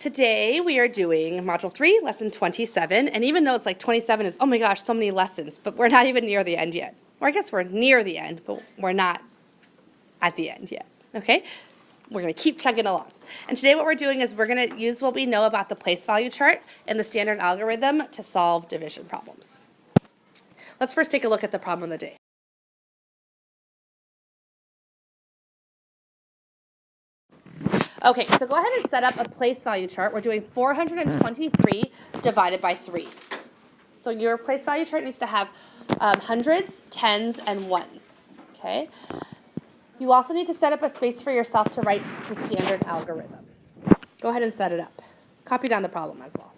Today we are doing Module 3, Lesson 27, and even though it's like 27 is, oh my gosh, so many lessons, but we're not even near the end yet. Or I guess we're near the end, but we're not at the end yet, okay? We're going to keep chugging along. And today what we're doing is we're going to use what we know about the place value chart and the standard algorithm to solve division problems. Let's first take a look at the problem of the day. Okay, so go ahead and set up a place value chart. We're doing 423 divided by 3. So your place value chart needs to have hundreds, tens, and ones, okay? You also need to set up a space for yourself to write the standard algorithm. Go ahead and set it up. Copy down the problem as well.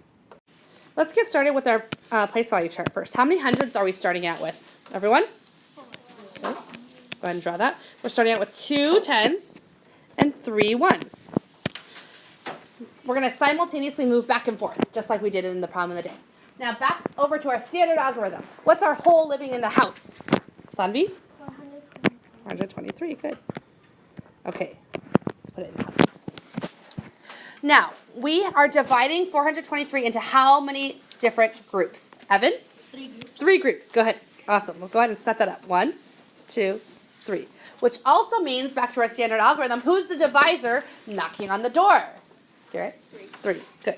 Let's get started with our place value chart first. How many hundreds are we starting out with? Everyone? Okay. Go ahead and draw that. We're starting out with 2 tens and 3 ones. We're going to simultaneously move back and forth, just like we did in the problem of the day. Now back over to our standard algorithm. What's our whole living in the house? Sanvi? 123, good. Okay, let's put it in cups. Now, we are dividing 423 into how many different groups? Evan? 3 groups. 3 groups, go ahead. Awesome, we'll go ahead and set that up. 1, 2, 3. Which also means, back to our standard algorithm, who's the divisor knocking on the door? Hear it? 3, good.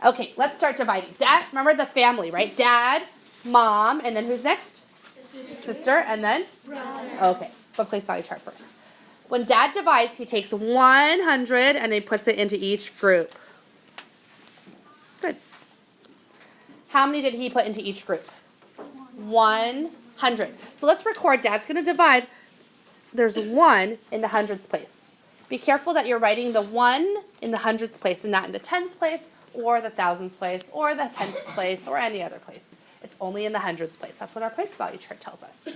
Okay, let's start dividing. Dad, remember the family, right? Dad, mom, and then who's next? Sister, and then? Brother. Okay, put place value chart first. When Dad divides, he takes 100 and he puts it into each group. Good. How many did he put into each group? 100. So let's record Dad's going to divide. There's 1 in the hundreds place. Be careful that you're writing the 1 in the hundreds place and not in the tens place or the thousands place or the tenths place or any other place. It's only in the hundreds place. That's what our place value chart tells us.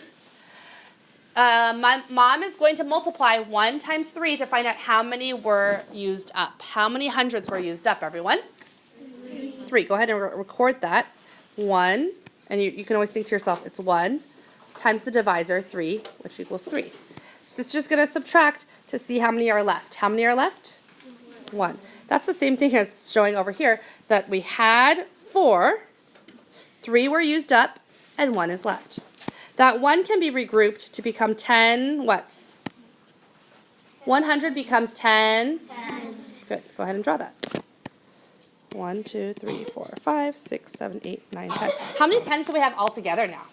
My mom is going to multiply 1 times 3 to find out how many were used up. How many hundreds were used up, everyone? 3. Go ahead and record that. 1, and you can always think to yourself, it's 1 times the divisor, 3, which equals 3. Sister's going to subtract to see how many are left. How many are left? 1. That's the same thing as showing over here that we had 4, 3 were used up, and 1 is left. That 1 can be regrouped to become 10 whats? 100 becomes 10? Tens. Good. Go ahead and draw that. 1, 2, 3, 4, 5, 6, 7, 8, 9, 10. How many tens do we have all together now?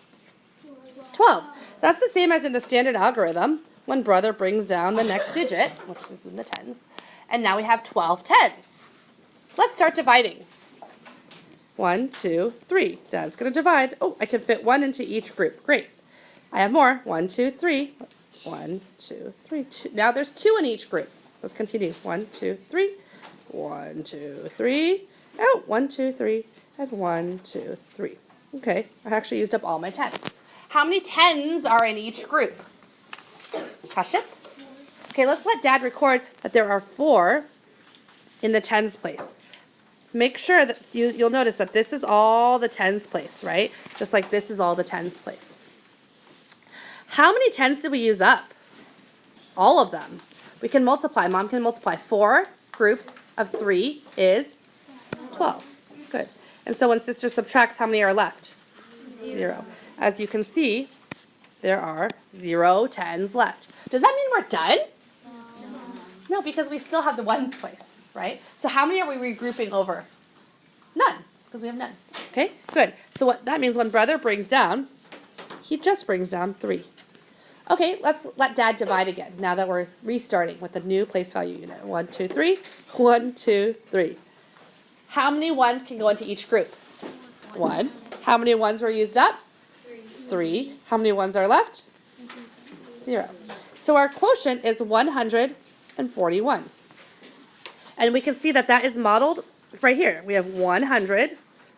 12. That's the same as in the standard algorithm when brother brings down the next digit, which is in the tens. And now we have 12 tens. Let's start dividing. 1, 2, 3. Dad's going to divide. Oh, I can fit 1 into each group. Great. I have more. 1, 2, 3. 1, 2, 3. 2. Now there's 2 in each group. Let's continue. 1, 2, 3. 1, 2, 3. Oh, 1, 2, 3. And 1, 2, 3. Okay, I actually used up all my tens. How many tens are in each group? Question? Okay, let's let Dad record that there are 4 in the tens place. Make sure that you'll notice that this is all the tens place, right? Just like this is all the tens place. How many tens did we use up? All of them. We can multiply. Mom can multiply. 4 groups of 3 is 12. Good. And so when sister subtracts, how many are left? 0. As you can see, there are 0 tens left. Does that mean we're done? No, because we still have the ones place, right? So how many are we regrouping over? None, because we have none. Okay, good. So what that means when brother brings down, he just brings down 3. Okay, let's let Dad divide again, now that we're restarting with the new place value unit. 1, 2, 3. 1, 2, 3. How many ones can go into each group? 1. How many ones were used up? 3. How many ones are left? 0. So our quotient is 141. And we can see that that is modeled right here. We have 100,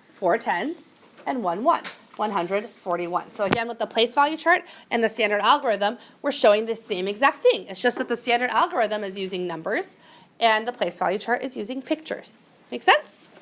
4 tens, and 1 1. 141. So again, with the place value chart and the standard algorithm, we're showing the same exact thing. It's just that the standard algorithm is using numbers and the place value chart is using pictures. Make sense?